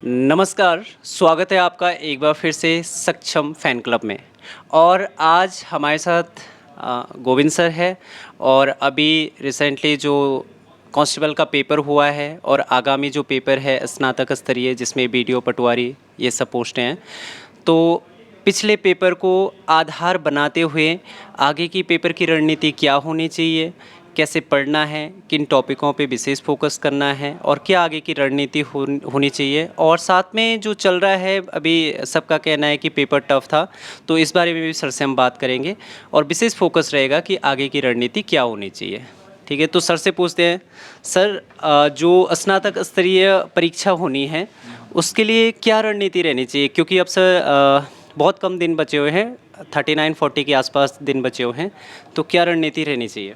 नमस्कार, स्वागत है आपका एक बार फिर से सक्षम फ़ैन क्लब में। और आज हमारे साथ गोविंद सर है। और अभी रिसेंटली जो कांस्टेबल का पेपर हुआ है और आगामी जो पेपर है स्नातक स्तरीय जिसमें बीडीओ पटवारी ये सब पोस्टें हैं, तो पिछले पेपर को आधार बनाते हुए आगे की पेपर की रणनीति क्या होनी चाहिए, कैसे पढ़ना है, किन टॉपिकों पे विशेष फोकस करना है और क्या आगे की रणनीति होनी चाहिए। और साथ में जो चल रहा है अभी सबका कहना है कि पेपर टफ था, तो इस बारे में भी सर से हम बात करेंगे और विशेष फोकस रहेगा कि आगे की रणनीति क्या होनी चाहिए। ठीक है, तो सर से पूछते हैं। सर, जो स्नातक स्तरीय परीक्षा होनी है उसके लिए क्या रणनीति रहनी चाहिए, क्योंकि अब सर बहुत कम दिन बचे हुए हैं, 39-40 के आसपास दिन बचे हुए हैं, तो क्या रणनीति रहनी चाहिए?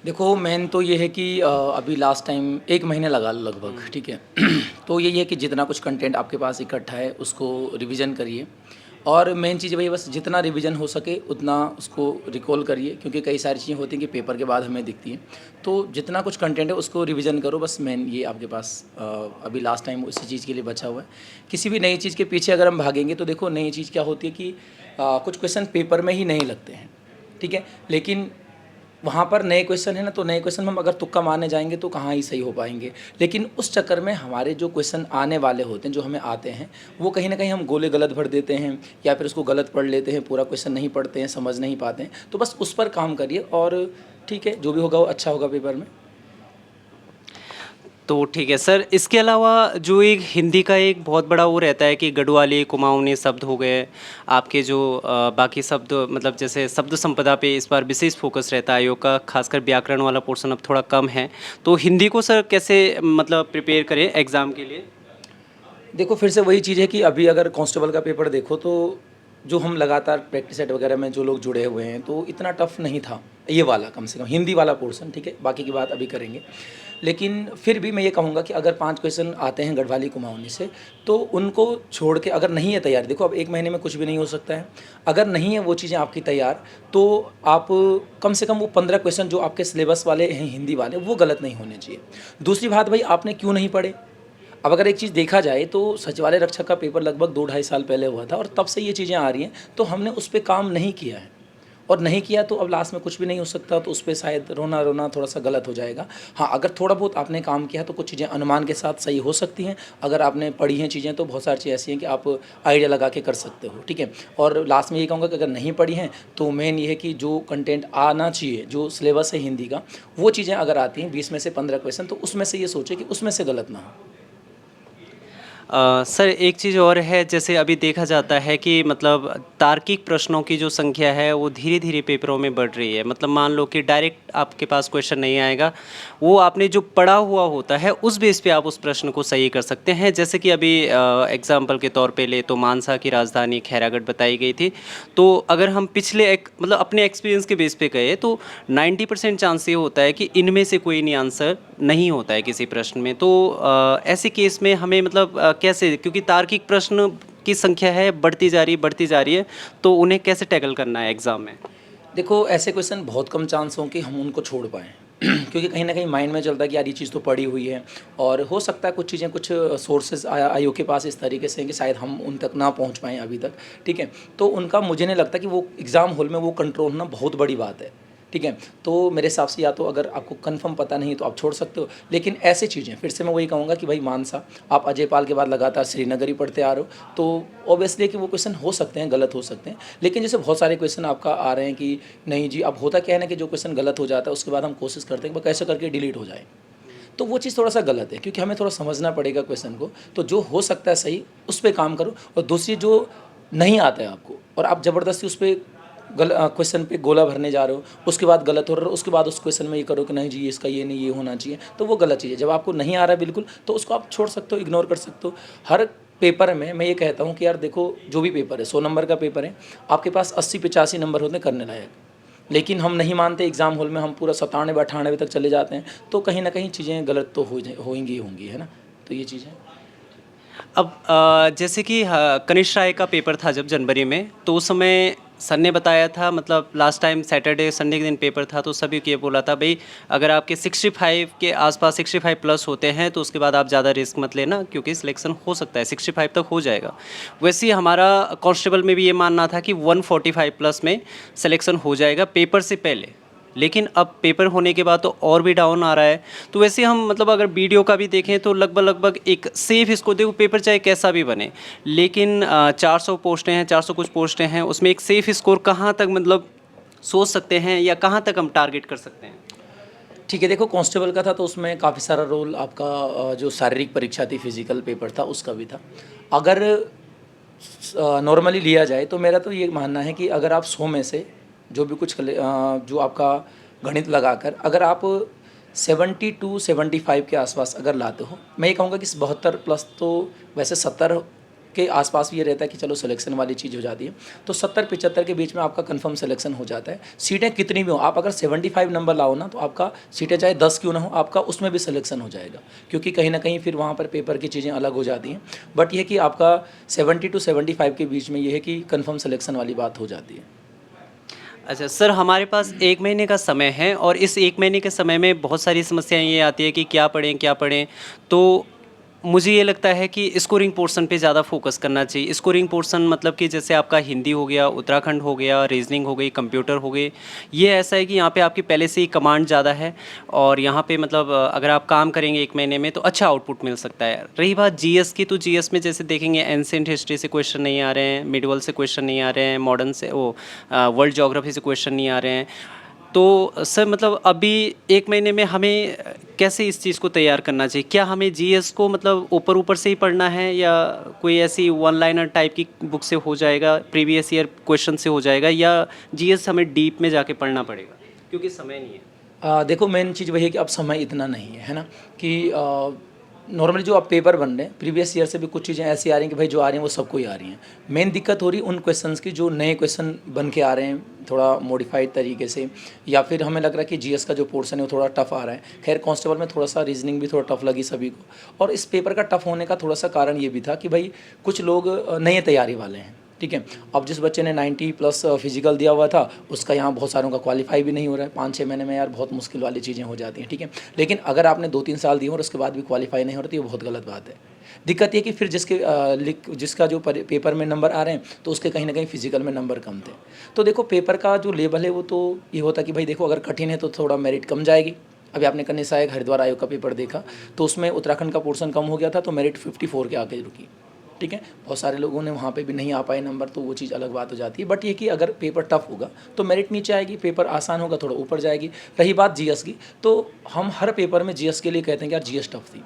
देखो मेन तो ये है कि अभी लास्ट टाइम 1 महीने लगा लगभग, ठीक है। तो यही है कि जितना कुछ कंटेंट आपके पास इकट्ठा है उसको रिवीजन करिए। और मेन चीज़ वही बस जितना रिवीजन हो सके उतना उसको रिकॉल करिए, क्योंकि कई सारी चीज़ें होती हैं कि पेपर के बाद हमें दिखती हैं। तो जितना कुछ कंटेंट है उसको रिवीजन करो, बस मेन ये आपके पास अभी लास्ट टाइम उसी चीज़ के लिए बचा हुआ है। किसी भी नई चीज़ के पीछे अगर हम भागेंगे तो देखो नई चीज़ क्या होती है कि कुछ क्वेश्चन पेपर में ही नहीं लगते हैं, ठीक है। लेकिन वहाँ पर नए क्वेश्चन है ना, तो नए क्वेश्चन में हम अगर तुक्का मारने जाएंगे तो कहाँ ही सही हो पाएंगे। लेकिन उस चक्कर में हमारे जो क्वेश्चन आने वाले होते हैं, जो हमें आते हैं, वो कहीं ना कहीं हम गोले गलत भर देते हैं या फिर उसको गलत पढ़ लेते हैं, पूरा क्वेश्चन नहीं पढ़ते हैं, समझ नहीं पाते हैं। तो बस उस पर काम करिए और ठीक है, जो भी होगा वो अच्छा होगा पेपर में। तो ठीक है सर, इसके अलावा जो एक हिंदी का एक बहुत बड़ा वो रहता है कि गढ़वाली कुमाऊनी शब्द हो गए आपके, जो बाकी शब्द मतलब जैसे शब्द संपदा पे इस बार विशेष फोकस रहता है आयोग का, खासकर व्याकरण वाला पोर्शन अब थोड़ा कम है। तो हिंदी को सर कैसे मतलब प्रिपेयर करें एग्ज़ाम के लिए? देखो फिर से वही चीज़ है कि अभी अगर कांस्टेबल का पेपर देखो तो जो हम लगातार प्रैक्टिस सेट वगैरह में जो लोग जुड़े हुए हैं, तो इतना टफ नहीं था ये वाला, कम से कम हिंदी वाला पोर्शन, ठीक है। बाकी की बात अभी करेंगे। लेकिन फिर भी मैं ये कहूँगा कि अगर 5 क्वेश्चन आते हैं गढ़वाली कुमाऊनी से, तो उनको छोड़ के अगर नहीं है तैयार, देखो अब 1 महीने में कुछ भी नहीं हो सकता है। अगर नहीं है वो चीज़ें आपकी तैयार, तो आप कम से कम वो 15 क्वेश्चन जो आपके सिलेबस वाले हैं हिंदी वाले, वो गलत नहीं होने चाहिए। दूसरी बात, भाई आपने क्यों नहीं पढ़े? अब अगर एक चीज़ देखा जाए तो सचिवालय रक्षक का पेपर लगभग 2-2.5 साल पहले हुआ था और तब से ये चीज़ें आ रही हैं, तो हमने उस पर काम नहीं किया है। और नहीं किया तो अब लास्ट में कुछ भी नहीं हो सकता, तो उस पर शायद रोना रोना थोड़ा सा गलत हो जाएगा। हाँ, अगर थोड़ा बहुत आपने काम किया तो कुछ चीज़ें अनुमान के साथ सही हो सकती हैं। अगर आपने पढ़ी हैं चीज़ें तो बहुत सारी चीज़ें ऐसी हैं कि आप आइडिया लगा के कर सकते हो, ठीक है। और लास्ट में ये कहूँगा कि अगर नहीं पढ़ी हैं तो मेन ये है कि जो कंटेंट आना चाहिए, जो सिलेबस है हिंदी का, वो चीज़ें अगर आती हैं 20 में से 15 क्वेश्चन, तो उसमें से ये सोचे कि उसमें से गलत ना हो। सर, एक चीज़ और है, जैसे अभी देखा जाता है कि मतलब तार्किक प्रश्नों की जो संख्या है वो धीरे धीरे पेपरों में बढ़ रही है। मतलब मान लो कि डायरेक्ट आपके पास क्वेश्चन नहीं आएगा, वो आपने जो पढ़ा हुआ होता है उस बेस पे आप उस प्रश्न को सही कर सकते हैं। जैसे कि अभी एग्जाम्पल के तौर पे ले तो मानसा की राजधानी खैरागढ़ बताई गई थी। तो अगर हम पिछले एक मतलब अपने एक्सपीरियंस के बेस पे कहे तो 90% चांस ये होता है कि इनमें से कोई नहीं आंसर नहीं होता है किसी प्रश्न में। तो ऐसे केस में हमें मतलब कैसे, क्योंकि तार्किक प्रश्न की संख्या है बढ़ती जा रही है, तो उन्हें कैसे टैकल करना है एग्ज़ाम में? देखो ऐसे क्वेश्चन बहुत कम चांस हों कि हम उनको छोड़ पाएँ। क्योंकि कहीं न कहीं माइंड में चलता है कि यार ये चीज़ तो पड़ी हुई है, और हो सकता है कुछ चीज़ें कुछ सोर्सेज़ आयोग के पास इस तरीके से हैं कि शायद हम उन तक ना पहुँच पाएँ अभी तक, ठीक है। तो उनका मुझे नहीं लगता कि वो एग्ज़ाम हॉल में वो कंट्रोल होना बहुत बड़ी बात है, ठीक है। तो मेरे हिसाब से या तो अगर आपको कन्फर्म पता नहीं तो आप छोड़ सकते हो। लेकिन ऐसी चीज़ें फिर से मैं वही कहूँगा कि भाई मानसा, आप अजय पाल के बाद लगातार श्रीनगर ही पढ़ते आ रहे हो, तो ऑब्वियसली कि वो क्वेश्चन हो सकते हैं, गलत हो सकते हैं। लेकिन जैसे बहुत सारे क्वेश्चन आपका आ रहे हैं कि नहीं जी, अब होता क्या है ना कि जो क्वेश्चन गलत हो जाता है उसके बाद हम कोशिश करते हैं कि कैसे करके डिलीट हो जाए। तो वो चीज़ थोड़ा सा गलत है, क्योंकि हमें थोड़ा समझना पड़ेगा क्वेश्चन को। तो जो हो सकता है सही, उस पर काम करो। और दूसरी, जो नहीं आता है आपको और आप ज़बरदस्ती उस पर क्वेश्चन पे गोला भरने जा रहे हो, उसके बाद गलत हो रहा है, उसके बाद उस क्वेश्चन में ये करो कि नहीं जी इसका ये नहीं, ये होना चाहिए, तो वो गलत चीज़ है। जब आपको नहीं आ रहा है बिल्कुल, तो उसको आप छोड़ सकते हो, इग्नोर कर सकते हो। हर पेपर में मैं ये कहता हूँ कि यार देखो, जो भी पेपर है 100 नंबर का पेपर है, आपके पास 80-85 नंबर होते हैं करने लायक। लेकिन हम नहीं मानते, एग्ज़ाम हॉल में हम पूरा 97-98 तक चले जाते हैं, तो कहीं ना कहीं चीज़ें गलत तो होंगी होंगी, है ना। तो ये चीज़ है। अब जैसे कि कनिष्ठ राय का पेपर था जब जनवरी में, तो उस समय सर ने बताया था, मतलब लास्ट टाइम सैटरडे संडे के दिन पेपर था तो सभी को ये बोला था भाई अगर आपके 65 के आसपास 65 प्लस होते हैं तो उसके बाद आप ज़्यादा रिस्क मत लेना, क्योंकि सिलेक्शन हो सकता है 65 तक हो जाएगा। वैसे ही हमारा कांस्टेबल में भी ये मानना था कि 145 प्लस में सिलेक्शन हो जाएगा पेपर से पहले, लेकिन अब पेपर होने के बाद तो और भी डाउन आ रहा है। तो वैसे हम मतलब अगर वीडियो का भी देखें तो लगभग एक सेफ इसको देखो, पेपर चाहे कैसा भी बने, लेकिन 400 पोस्टें हैं, 400 कुछ पोस्टें हैं, उसमें एक सेफ स्कोर कहाँ तक मतलब सोच सकते हैं या कहाँ तक हम टारगेट कर सकते हैं? ठीक है, देखो कांस्टेबल का था तो उसमें काफ़ी सारा रोल आपका जो शारीरिक परीक्षा थी, फिजिकल पेपर था, उसका भी था। अगर नॉर्मली लिया जाए तो मेरा तो ये मानना है कि अगर आप 100 में से जो भी कुछ जो आपका गणित लगाकर अगर आप 70 टू 75 के आसपास अगर लाते हो, मैं ये कहूँगा कि 72 प्लस तो वैसे 70 के आसपास भी ये रहता है कि चलो सिलेक्शन वाली चीज़ हो जाती है, तो 70-75 के बीच में आपका कंफर्म सिलेक्शन हो जाता है। सीटें कितनी भी हो, आप अगर 75 नंबर लाओ ना तो आपका सीटें चाहे 10 क्यों ना हो, आपका उसमें भी सिलेक्शन हो जाएगा, क्योंकि कहीं ना कहीं फिर वहाँ पर पेपर की चीज़ें अलग हो जाती हैं। बट ये कि आपका 70 टू 75 के बीच में ये है कि कंफर्म सिलेक्शन वाली बात हो जाती है। अच्छा सर, हमारे पास 1 महीने का समय है और इस 1 महीने के समय में बहुत सारी समस्याएं ये आती है कि क्या पढ़ें क्या पढ़ें। तो मुझे ये लगता है कि स्कोरिंग पोर्शन पे ज़्यादा फोकस करना चाहिए। स्कोरिंग पोर्शन मतलब कि जैसे आपका हिंदी हो गया, उत्तराखंड हो गया, रीजनिंग हो गई, कंप्यूटर हो गई। ये ऐसा है कि यहाँ पे आपकी पहले से ही कमांड ज़्यादा है और यहाँ पे मतलब अगर आप काम करेंगे 1 महीने में तो अच्छा आउटपुट मिल सकता है। रही बात जीएस की, तो जीएस में जैसे देखेंगे एंशिएंट हिस्ट्री से क्वेश्चन नहीं आ रहे हैं, मिडिवल से क्वेश्चन नहीं आ रहे हैं, मॉडर्न से वो वर्ल्ड ज्योग्राफी से क्वेश्चन नहीं आ रहे हैं। तो सर मतलब अभी 1 महीने में हमें कैसे इस चीज़ को तैयार करना चाहिए? क्या हमें जीएस को मतलब ऊपर-ऊपर से ही पढ़ना है या कोई ऐसी वन लाइनर टाइप की बुक से हो जाएगा, प्रीवियस ईयर क्वेश्चन से हो जाएगा, या जीएस हमें डीप में जाके पढ़ना पड़ेगा? क्योंकि समय नहीं है। देखो मेन चीज़ वही है कि अब समय इतना नहीं है ना कि नॉर्मली जो अब पेपर बन रहे हैं प्रीवियस ईयर से भी कुछ चीज़ें ऐसी आ रही हैं कि भाई जो आ रही हैं वो सबको ही आ रही हैं। मेन दिक्कत हो रही है उन क्वेश्चंस की जो नए क्वेश्चन बन के आ रहे हैं थोड़ा मॉडिफाइड तरीके से, या फिर हमें लग रहा है कि जीएस का जो पोर्शन है वो थोड़ा टफ आ रहा है। खैर कांस्टेबल में थोड़ा सा रीजनिंग भी थोड़ा टफ लगी सभी को, और इस पेपर का टफ होने का थोड़ा सा कारण ये भी था कि भाई कुछ लोग नए तैयारी वाले हैं, ठीक है। अब जिस बच्चे ने 90 प्लस फिजिकल दिया हुआ था उसका यहाँ बहुत सारों का क्वालिफाई भी नहीं हो रहा है। 5-6 महीने में यार बहुत मुश्किल वाली चीज़ें हो जाती हैं, ठीक है। लेकिन अगर आपने 2-3 साल दिए और उसके बाद भी क्वालिफाई नहीं हो रही तो ये बहुत गलत बात है। दिक्कत ये कि फिर जिसका जो पेपर में नंबर आ रहे हैं तो उसके कहीं ना कहीं फिजिकल में नंबर कम थे। तो देखो पेपर का जो लेवल है वो तो ये होता कि भाई देखो अगर कठिन है तो थोड़ा मेरिट कम जाएगी। अभी आपने कन्या सहायक हरिद्वार आयोग का पेपर देखा तो उसमें उत्तराखंड का पोर्शन कम हो गया था तो मेरिट 54 के आगे रुकी, ठीक है। बहुत सारे लोगों ने वहाँ पे भी नहीं आ पाए नंबर, तो वो चीज़ अलग बात हो जाती है। बट ये कि अगर पेपर टफ होगा तो मेरिट नीचे आएगी, पेपर आसान होगा थोड़ा ऊपर जाएगी। रही बात जीएस की, तो हम हर पेपर में जीएस के लिए कहते हैं कि यार जीएस टफ थी,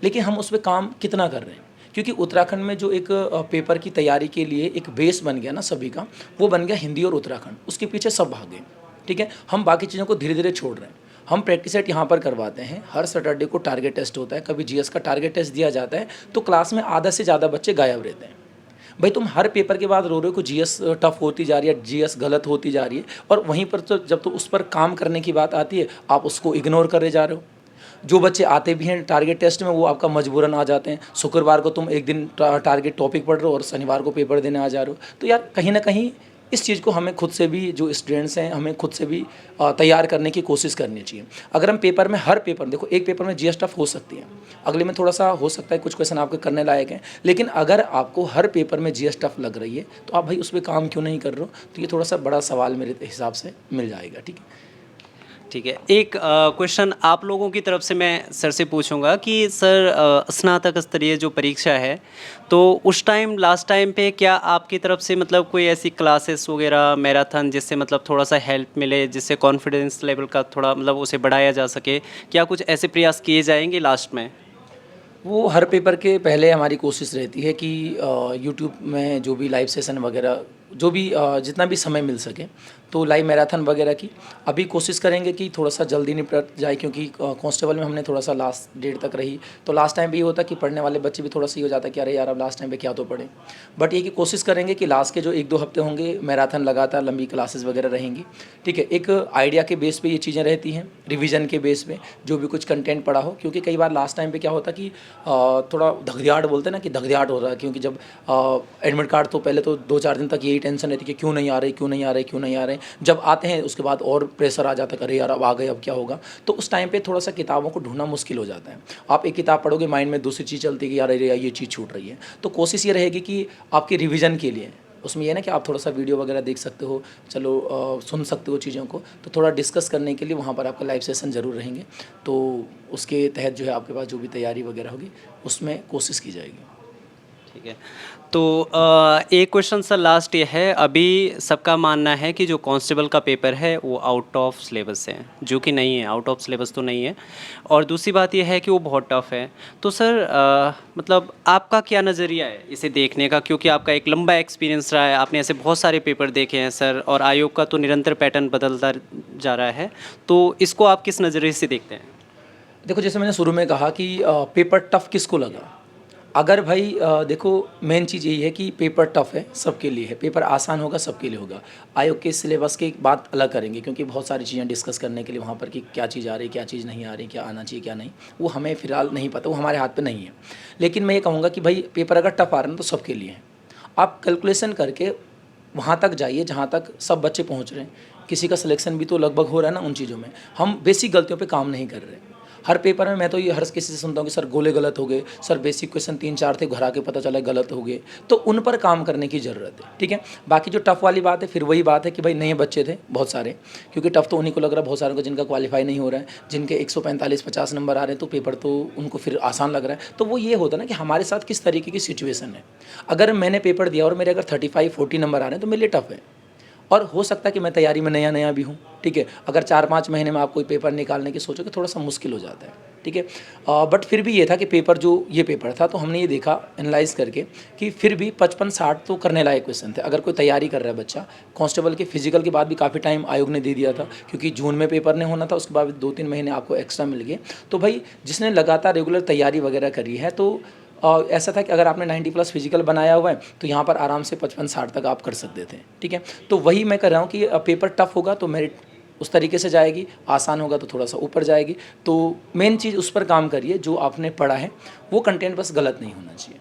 लेकिन हम उस पर काम कितना कर रहे हैं, क्योंकि उत्तराखंड में जो एक पेपर की तैयारी के लिए एक बेस बन गया ना सभी का, वो बन गया हिंदी और उत्तराखंड। उसके पीछे सब भागे, ठीक है। हम बाकी चीज़ों को धीरे धीरे छोड़ रहे हैं। हम प्रैक्टिस सेट यहाँ पर करवाते हैं, हर सैटरडे को टारगेट टेस्ट होता है, कभी जीएस का टारगेट टेस्ट दिया जाता है तो क्लास में आधा से ज़्यादा बच्चे गायब रहते हैं। भाई तुम हर पेपर के बाद रो रहे हो कि जीएस टफ होती जा रही है, जीएस गलत होती जा रही है, और वहीं पर तो जब तो उस पर काम करने की बात आती है आप उसको इग्नोर करे जा रहे हो। जो बच्चे आते भी हैं टारगेट टेस्ट में वो आपका मजबूरन आ जाते हैं। शुक्रवार को तुम एक दिन टारगेट टॉपिक पढ़ रहे हो और शनिवार को पेपर देने आ जा रहे हो। तो यार कहीं ना कहीं इस चीज़ को हमें खुद से भी, जो स्टूडेंट्स हैं, हमें खुद से भी तैयार करने की कोशिश करनी चाहिए। अगर हम पेपर में हर पेपर, देखो एक पेपर में जीएस टफ हो सकती है, अगले में थोड़ा सा हो सकता है कुछ क्वेश्चन आपके करने लायक हैं, लेकिन अगर आपको हर पेपर में जीएस टफ लग रही है तो आप भाई उस पर काम क्यों नहीं कर रहे हो? तो ये थोड़ा सा बड़ा सवाल मेरे हिसाब से मिल जाएगा, ठीक है। ठीक है, एक क्वेश्चन आप लोगों की तरफ से मैं सर से पूछूंगा कि सर स्नातक स्तरीय जो परीक्षा है तो उस टाइम लास्ट टाइम पे क्या आपकी तरफ से मतलब कोई ऐसी क्लासेस वगैरह, मैराथन, जिससे मतलब थोड़ा सा हेल्प मिले, जिससे कॉन्फिडेंस लेवल का थोड़ा मतलब उसे बढ़ाया जा सके? क्या कुछ ऐसे प्रयास किए जाएंगे लास्ट में? वो हर पेपर के पहले हमारी कोशिश रहती है कि यूट्यूब में जो भी लाइव सेशन वगैरह, जो भी जितना भी समय मिल सके तो लाइव मैराथन वगैरह की अभी कोशिश करेंगे कि थोड़ा सा जल्दी निपट जाए, क्योंकि कांस्टेबल में हमने थोड़ा सा लास्ट डेट तक रही तो लास्ट टाइम भी ये होता कि पढ़ने वाले बच्चे भी थोड़ा सा ये हो जाता कि अरे यार अब लास्ट टाइम पे क्या तो पढ़े। बट ये कि कोशिश करेंगे कि लास्ट के जो 1-2 हफ्ते होंगे मैराथन लगातार लंबी क्लासेस वगैरह रहेंगी, ठीक है। एक आइडिया के बेस पे ये चीज़ें रहती हैं, रिवीजन के बेस पे जो भी कुछ कंटेंट पढ़ा हो, क्योंकि कई बार लास्ट टाइम पे क्या होता कि थोड़ा धगधियाट बोलते हैं ना कि धगधियाट हो रहा है, क्योंकि जब एडमिट कार्ड तो पहले तो 2-4 दिन तक यही टेंशन रहती है कि क्यों नहीं आ रही, क्यों नहीं आ रही, क्यों नहीं आ रहे। जब आते हैं उसके बाद और प्रेशर आ जाता है, अरे यार अब आ गए, अब क्या होगा। तो उस टाइम पे थोड़ा सा किताबों को ढूंढना मुश्किल हो जाता है। आप एक किताब पढ़ोगे, माइंड में दूसरी चीज़ चलती है कि यार अरे यार ये चीज़ छूट रही है। तो कोशिश ये रहेगी कि आपकी रिवीजन के लिए उसमें ये है ना कि आप थोड़ा सा वीडियो वगैरह देख सकते हो, चलो सुन सकते हो चीज़ों को, तो थोड़ा डिस्कस करने के लिए वहाँ पर आपका लाइव सेशन ज़रूर रहेंगे। तो उसके तहत जो है आपके पास जो भी तैयारी वगैरह होगी उसमें कोशिश की जाएगी। ठीक है। तो एक क्वेश्चन सर लास्ट ये है, अभी सबका मानना है कि जो कांस्टेबल का पेपर है वो आउट ऑफ सिलेबस है, जो कि नहीं है, आउट ऑफ सिलेबस तो नहीं है। और दूसरी बात ये है कि वो बहुत टफ है। तो सर मतलब आपका क्या नज़रिया है इसे देखने का, क्योंकि आपका एक लंबा एक्सपीरियंस रहा है, आपने ऐसे बहुत सारे पेपर देखे हैं सर, और आयोग का तो निरंतर पैटर्न बदलता जा रहा है। तो इसको आप किस नज़रिए से देखते हैं? देखो, जैसे मैंने शुरू में कहा कि पेपर टफ किसको लगा। अगर भाई देखो, मेन चीज़ यही है कि पेपर टफ है सबके लिए है, पेपर आसान होगा सबके लिए होगा। आयोग के सिलेबस की बात अलग करेंगे क्योंकि बहुत सारी चीज़ें डिस्कस करने के लिए वहाँ पर कि क्या चीज़ आ रही, क्या चीज़ नहीं आ रही, क्या आना चाहिए, क्या नहीं, वो हमें फ़िलहाल नहीं पता, वो हमारे हाथ पे नहीं है। लेकिन मैं ये कहूँगा कि भाई पेपर अगर टफ आ रहा है ना तो सबके लिए है। आप कैलकुलेशन करके वहाँ तक जाइए जहाँ तक सब बच्चे पहुँच रहे हैं। किसी का सिलेक्शन भी तो लगभग हो रहा है ना उन चीज़ों में। हम बेसिक गलतियों पे काम नहीं कर रहे। हर पेपर में मैं तो ये हर किसी से सुनता हूँ कि सर गोले गलत हो गए, सर बेसिक क्वेश्चन 3-4 थे, घर आके पता चला गलत हो गए। तो उन पर काम करने की ज़रूरत है, ठीक है। बाकी जो टफ़ वाली बात है, फिर वही बात है कि भाई नए बच्चे थे बहुत सारे, क्योंकि टफ़ तो उन्हीं को लग रहा है, बहुत सारों को जिनका क्वालिफाई नहीं हो रहा है, जिनके 145-50 नंबर आ रहे हैं, तो पेपर तो उनको फिर आसान लग रहा है। तो वो ये होता है ना कि हमारे साथ किस तरीके की सिचुएशन है। अगर मैंने पेपर दिया और मेरे अगर 35-40 नंबर आ रहे हैं तो मेरे लिए टफ़ है। और हो सकता है कि मैं तैयारी में नया नया भी हूँ, ठीक है। अगर 4-5 महीने में आप कोई पेपर निकालने की सोचोगे थोड़ा सा मुश्किल हो जाता है, ठीक है। बट फिर भी ये था कि पेपर जो ये पेपर था तो हमने ये देखा एनालाइज करके कि फिर भी 55-60 तो करने लायक क्वेश्चन थे। अगर कोई तैयारी कर रहा है बच्चा, कांस्टेबल के फिजिकल के बाद भी काफ़ी टाइम आयोग ने दे दिया था क्योंकि जून में पेपर नहीं होना था, उसके बाद 2-3 महीने आपको एक्स्ट्रा मिल गए। तो भाई जिसने लगातार रेगुलर तैयारी वगैरह करी है तो ऐसा था कि अगर आपने 90+ फिजिकल बनाया हुआ है तो यहाँ पर आराम से 55-60 तक आप कर सकते थे, ठीक है। तो वही मैं कर रहा हूँ कि पेपर टफ होगा तो मेरिट उस तरीके से जाएगी, आसान होगा तो थोड़ा सा ऊपर जाएगी। तो मेन चीज़ उस पर काम करिए, जो आपने पढ़ा है वो कंटेंट बस गलत नहीं होना चाहिए।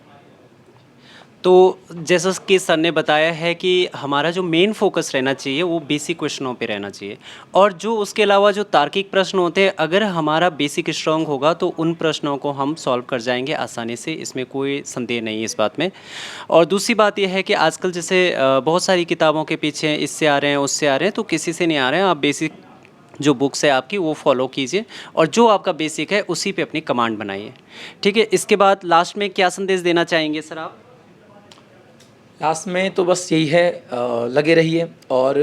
तो जैसा कि सर ने बताया है कि हमारा जो मेन फोकस रहना चाहिए वो बेसिक क्वेश्चनों पे रहना चाहिए, और जो उसके अलावा जो तार्किक प्रश्न होते हैं, अगर हमारा बेसिक स्ट्रांग होगा तो उन प्रश्नों को हम सॉल्व कर जाएंगे आसानी से, इसमें कोई संदेह नहीं है इस बात में। और दूसरी बात यह है कि आजकल जैसे बहुत सारी किताबों के पीछे इससे आ रहे हैं, उससे आ रहे हैं, तो किसी से नहीं आ रहे हैं। आप बेसिक जो बुक्स है आपकी वो फॉलो कीजिए, और जो आपका बेसिक है उसी पे अपनी कमांड बनाइए, ठीक है। इसके बाद लास्ट में क्या संदेश देना चाहेंगे सर आप? लास्ट में तो बस यही है, लगे रहिए और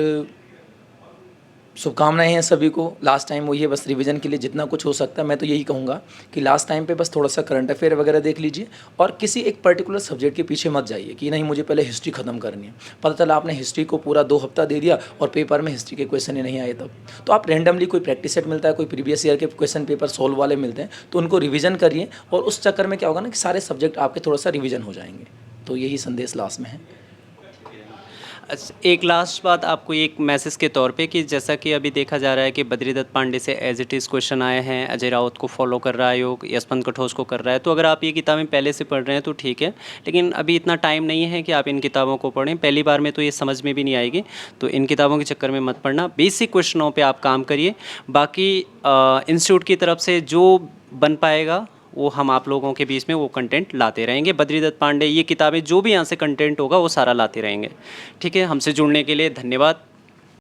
शुभकामनाएं हैं सभी को। लास्ट टाइम वही है, बस रिवीजन के लिए जितना कुछ हो सकता है मैं तो यही कहूँगा कि लास्ट टाइम पे बस थोड़ा सा करंट अफेयर वगैरह देख लीजिए, और किसी एक पर्टिकुलर सब्जेक्ट के पीछे मत जाइए कि नहीं मुझे पहले हिस्ट्री खत्म करनी है। पता चला आपने हिस्ट्री को पूरा 2 हफ्ता दे दिया और पेपर में हिस्ट्री के क्वेश्चन ही नहीं आए तब। तो आप रैंडमली कोई प्रैक्टिस सेट मिलता है, कोई प्रीवियस ईयर के क्वेश्चन पेपर सोल्व वाले मिलते हैं, तो उनको रिविजन करिए, और उस चक्कर में क्या होगा ना कि सारे सब्जेक्ट आपके थोड़ा सा रिविजन हो जाएंगे। तो यही संदेश लास्ट में है। अच्छा, एक लास्ट बात आपको एक मैसेज के तौर पे कि जैसा कि अभी देखा जा रहा है कि बद्रीदत्त पांडे से एज इट इज़ क्वेश्चन आए हैं, अजय राउत को फॉलो कर रहा है आयोग, यशवंत कठोच को कर रहा है। तो अगर आप ये किताबें पहले से पढ़ रहे हैं तो ठीक है, लेकिन अभी इतना टाइम नहीं है कि आप इन किताबों को पढ़ें, पहली बार में तो ये समझ में भी नहीं आएगी। तो इन किताबों के चक्कर में मत पढ़ना, बेसिक क्वेश्चनों पर आप काम करिए। बाकी इंस्टीट्यूट की तरफ से जो बन पाएगा वो हम आप लोगों के बीच में वो कंटेंट लाते रहेंगे। बद्रीदत्त पांडे ये किताबें जो भी यहाँ से कंटेंट होगा वो सारा लाते रहेंगे, ठीक है। हमसे जुड़ने के लिए धन्यवाद।